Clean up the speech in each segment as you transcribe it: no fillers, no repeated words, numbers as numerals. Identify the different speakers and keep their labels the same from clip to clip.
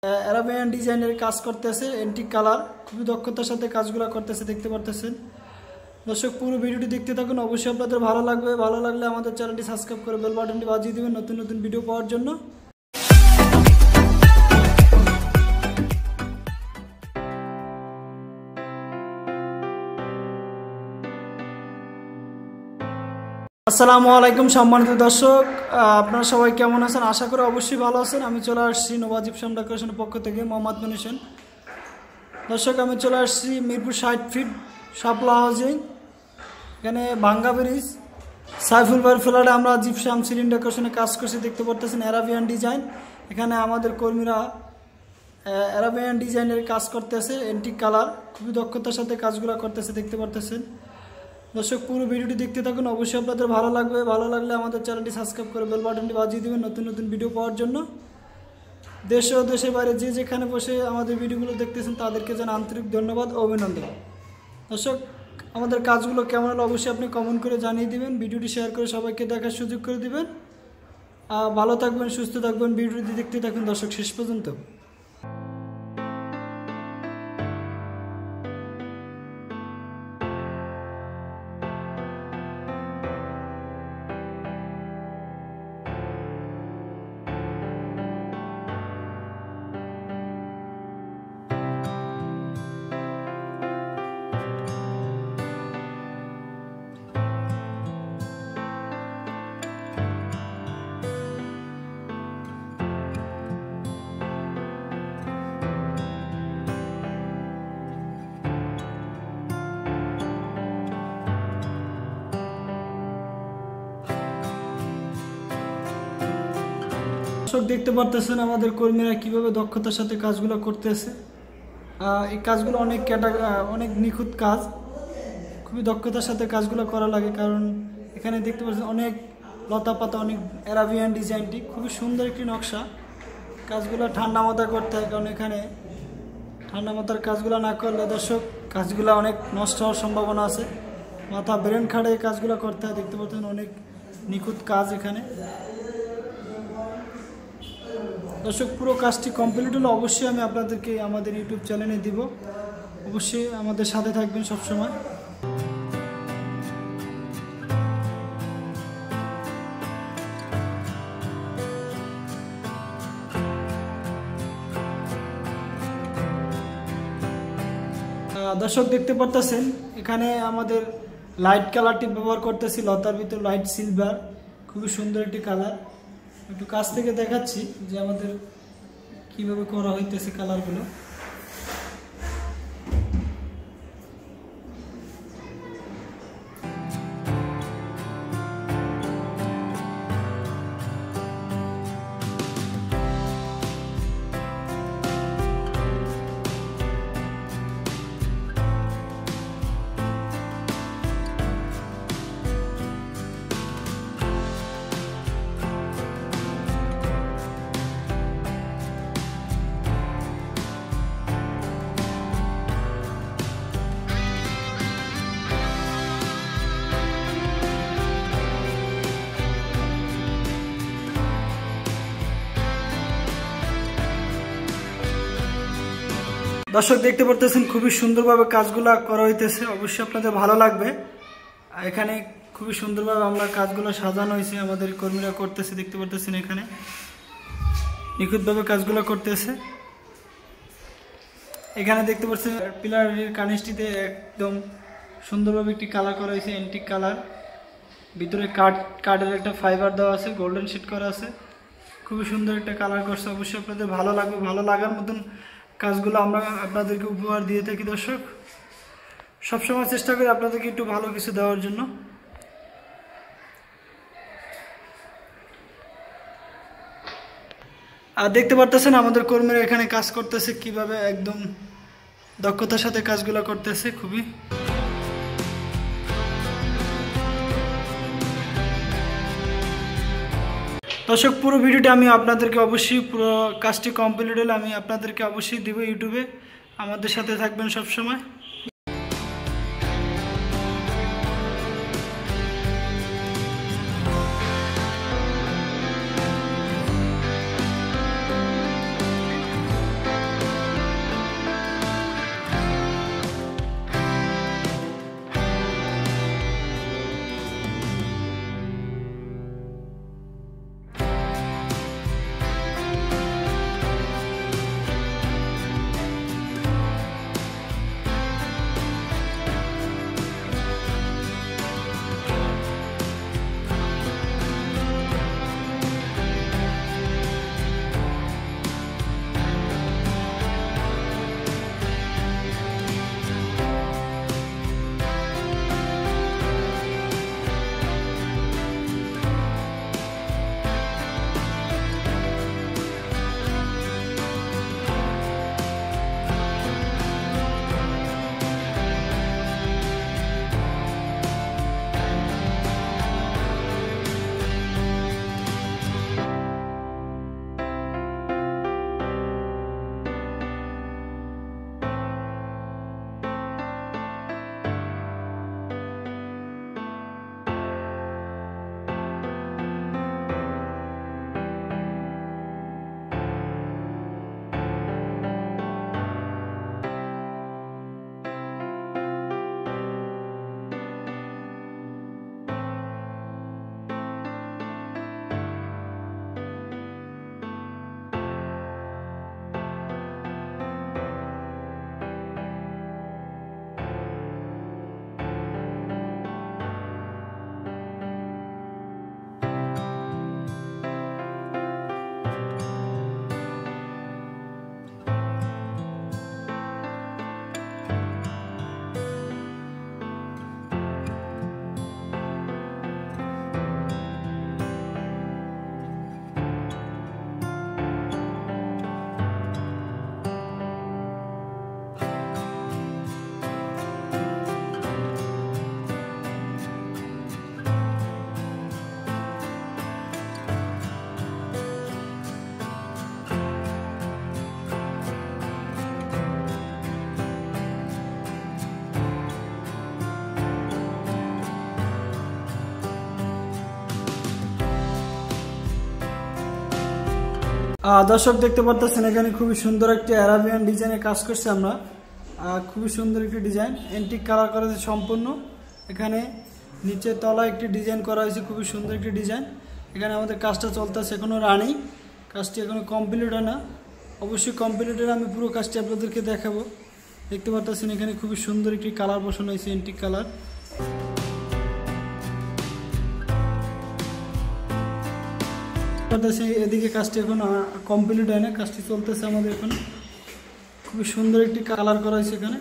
Speaker 1: Arabian ডিজাইনের কাজ করতেছে, এন্টিক কালার, খুবই দক্ষতার সাথে কাজগুলো করতেছে, দেখতে পারতেছেন। দর্শক পুরো ভিডিওটি দেখতে থাকুন, অবশ্যই আপনাদের ভালো লাগবে। ভালো লাগলে আমাদের চ্যানেলটি সাবস্ক্রাইব করে বেল বাটনটি বাজিয়ে দিবেন নতুন নতুন ভিডিও পাওয়ার জন্য। আসসালামু আলাইকুম সম্মানিত দর্শক, আপনারা সবাই কেমন আছেন? আশা করি অবশ্যই ভালো আছেন। আমি চলে আসছি নবাব জিপসাম ডেকোরেশনের পক্ষ থেকে, মোহাম্মদ মনিশন। দর্শক আমি চলে আসছি মিরপুর 60 ফিট শাপলা হাউজিং, এখানে ভাঙ্গা ব্রিজ সাইফুল ভাইয়ের ফ্ল্যাটে আমরা জিপসাম সিলিং ডেকোরেশনে কাজ করছি, দেখতে পারতেছেন অ্যারাবিয়ান ডিজাইন। এখানে আমাদের কর্মীরা অ্যারাবিয়ান ডিজাইনের কাজ করতেছে, এন্টিক কালার, খুবই দক্ষতার সাথে কাজগুলো করতেছে, দেখতে পারতেছেন। দর্শক পুরো ভিডিওটি দেখতে থাকুন, অবশ্যই আপনাদের ভালো লাগবে। ভালো লাগলে আমাদের চ্যানেলটি সাবস্ক্রাইব করে বেল বাটনটি বাজিয়ে দিবেন নতুন নতুন ভিডিও পাওয়ার জন্য। দেশে ও দেশের বাইরে যে যেখানে বসে আমাদের ভিডিওগুলো দেখতেছেন তাদেরকে জানাই আন্তরিক ধন্যবাদ ও অভিনন্দন। দর্শক আমাদের কাজগুলো কেমন হলো অবশ্যই আপনি কমেন্ট করে জানিয়ে দিবেন, ভিডিওটি শেয়ার করে সবাইকে দেখার সুযোগ করে দিবেন। ভালো থাকবেন, সুস্থ থাকবেন, ভিডিওটি দেখতে থাকুন দর্শক শেষ পর্যন্ত। দর্শক দেখতে পারতেছেন আমাদের কর্মীরা কিভাবে দক্ষতার সাথে কাজগুলো করতেছে। এই কাজগুলো অনেক নিখুঁত কাজ, খুবই দক্ষতার সাথে কাজগুলো করা লাগে, কারণ এখানে দেখতে পাচ্ছেন অনেক লতা পাতা, অনেক অ্যারাবিয়ান ডিজাইনটি খুবই সুন্দর একটি নকশা। কাজগুলো ঠান্ডা মাথায় করতে হয়, কারণ এখানে ঠান্ডা মাথার কাজগুলো না করলে দর্শক কাজগুলো অনেক নষ্ট হওয়ার সম্ভাবনা আছে। মাথা ব্রেন খাটে এই কাজগুলো করতে হয়, দেখতে পাচ্ছেন অনেক নিখুঁত কাজ এখানে। দর্শক পুরো কাজটি কমপ্লিট হলে অবশ্যই আমি আপনাদেরকে আমাদের ইউটিউব চ্যানেলে দিব, অবশ্যই আমাদের সাথে থাকবেন সবসময়। দর্শক দেখতে পারতেছেন এখানে আমাদের লাইট কালারটি ব্যবহার করতেছি, লতার ভিতর লাইট সিলভার, খুবই সুন্দর একটি কালার। একটু কাছ থেকে দেখাচ্ছি যে আমাদের কিভাবে করা হইতেছে কালারগুলো। দর্শক দেখতে পারতেছেন খুবই সুন্দরভাবে কাজগুলো করা হইতেছে, অবশ্যই আপনাদের ভালো লাগবে। এখানে খুবই সুন্দরভাবে আমরা কাজগুলো সাজানো হয়েছে, আমাদের কর্মীরা করতেছে, দেখতে পারতেছেন এখানে নিখুঁতভাবে কাজগুলো করতেছে। এখানে দেখতে পাচ্ছেন পিলারের কানিসটিতে একদম সুন্দরভাবে একটি কালার করা হয়েছে, এন্টিক কালার। ভিতরে কাঠের একটা ফাইবার দেওয়া আছে, গোল্ডেন শিট করা আছে, খুবই সুন্দর একটা কালার করছে। অবশ্যই আপনাদের ভালো লাগবে, ভালো লাগার মতন কাজগুলো আমরা আপনাদেরকে উপহার দিয়ে থাকি। দর্শক সবসময় চেষ্টা করি আপনাদেরকে একটু ভালো কিছু দেওয়ার জন্য। আর দেখতে পারতেছেন আমাদের কর্মীরা এখানে কাজ করতেছে, কিভাবে একদম দক্ষতার সাথে কাজগুলো করতেছে খুবই। দর্শক পুরো ভিডিওটি আমি আপনাদেরকে অবশ্যই পুরো কাজটি কমপ্লিট হলে আমি আপনাদেরকে অবশ্যই দিব ইউটিউবে। আমাদের সাথে থাকবেন সব সময়। দর্শক দেখতে পারতেছেন এখানে খুবই সুন্দর একটি আরাবিয়ান ডিজাইনের কাজ করছে আমরা। খুবই সুন্দর একটি ডিজাইন, এন্টিক কালার করা হয়েছে সম্পূর্ণ। এখানে নিচে তলা একটি ডিজাইন করা হয়েছে, খুবই সুন্দর একটি ডিজাইন। এখানে আমাদের কাজটা চলতেছে, এখনো রানিং, কাজটি এখনো কমপ্লিট হয় না। অবশ্যই কমপ্লিটের আমি পুরো কাজটি আপনাদেরকে দেখাবো। দেখতে পাচ্ছেন এখানে খুবই সুন্দর একটি কালার বসানো হয়েছে, এন্টিক কালার। এদিকে কাজটি এখন কমপ্লিট হয় না, কাজটি চলতেছে আমাদের এখন। খুবই সুন্দর একটি কালার করা হয়েছে এখানে।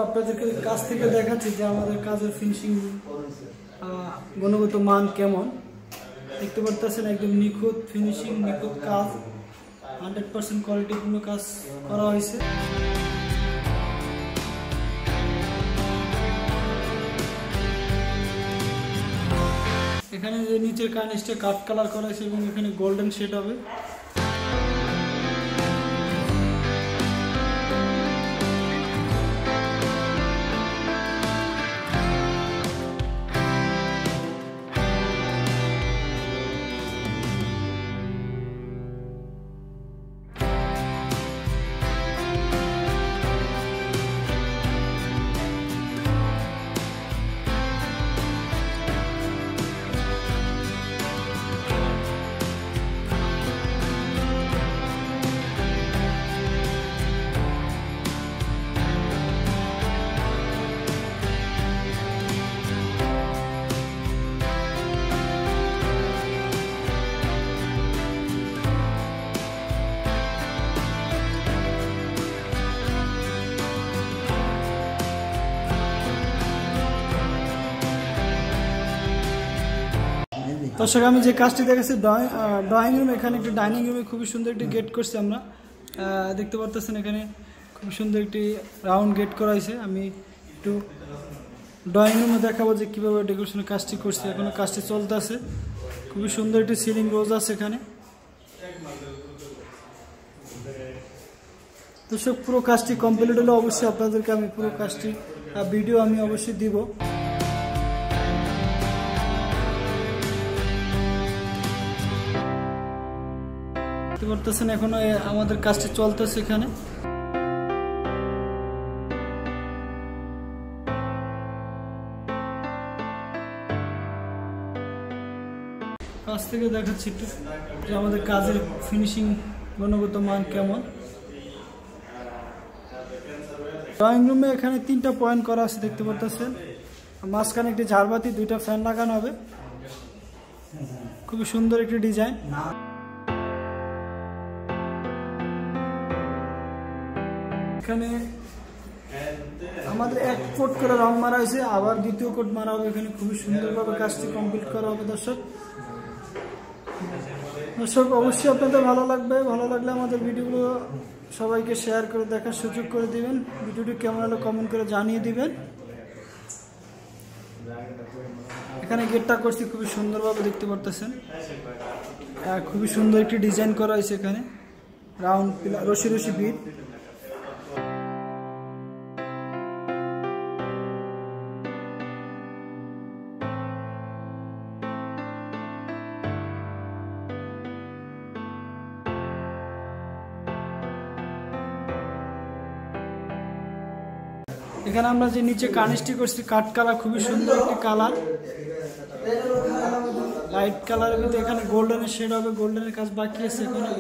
Speaker 1: আপনাদেরকে কাছ থেকে দেখাচ্ছি যে আমাদের কাজের ফিনিশিং গুণগত মান কেমন। দেখতে পারতেছেন একদম নিখুঁত ফিনিশিং, নিখুঁত কাজ, 100% কোয়ালিটিপূর্ণ কাজ করা হয়েছে। এখানে যে নিচের কার্নিশটা কাঠ কালার করা হয়েছে এবং এখানে গোল্ডেন শেড হবে। দর্শক আমি যে কাজটি দেখেছি ড্রয়িং রুম, এখানে একটি ডাইনিং রুমে খুবই সুন্দর একটি গেট করছি আমরা। দেখতে পারতেছেন এখানে খুব সুন্দর একটি রাউন্ড গেট করা হয়েছে। আমি একটু ড্রয়িং রুমে দেখাবো যে কীভাবে ডেকোরেশনের কাজটি করছি। এখনো কাজটি চলতে আছে। খুবই সুন্দর একটি সিলিং রোজ আছে এখানে। দর্শক পুরো কাজটি কমপ্লিট হলে অবশ্যই আপনাদেরকে আমি পুরো কাজটি ভিডিও আমি অবশ্যই দিব। করতেছেন এখনো আমাদের কাজটি চলতেছে এখানে। কাছ থেকে দেখাচ্ছি একটু যে আমাদের কাজের ফিনিশিং গুণগত মান কেমন। ড্রয়িং রুমে এখানে 3টা পয়েন্ট করা আছে, দেখতে পাচ্ছেন। মাঝখানে একটি ঝাড়বাতি, 2টা ফ্যান লাগানো হবে। খুবই সুন্দর একটি ডিজাইন। এখানে আমাদের 1 কোট করে রং মারা হয়েছে, আবার 2য় কোট মারা হবে। এখানে খুবই সুন্দরভাবে কাজটি কমপ্লিট করা হবে। দর্শক অবশ্যই আপনাদের ভালো লাগবে। ভালো লাগলে আমাদের ভিডিওগুলো সবাইকে শেয়ার করে দেখার সুযোগ করে দিবেন। ভিডিওটি কেমন হলো কমেন্ট করে জানিয়ে দিবেন। এখানে গেটটা করছি খুবই সুন্দরভাবে, দেখতে পারতেছেন। খুবই সুন্দর একটি ডিজাইন করা হয়েছে এখানে, রাউন্ড রশি রশি বিট। এখানে আমরা যে নিচে কার্নিশটি করছি কাঠ কালার, খুবই সুন্দর একটি কালার, লাইট কালারের ভিতরে এখানে গোল্ডেনের শেড হবে। গোল্ডেনের কাজ বাকি আছে এখানে।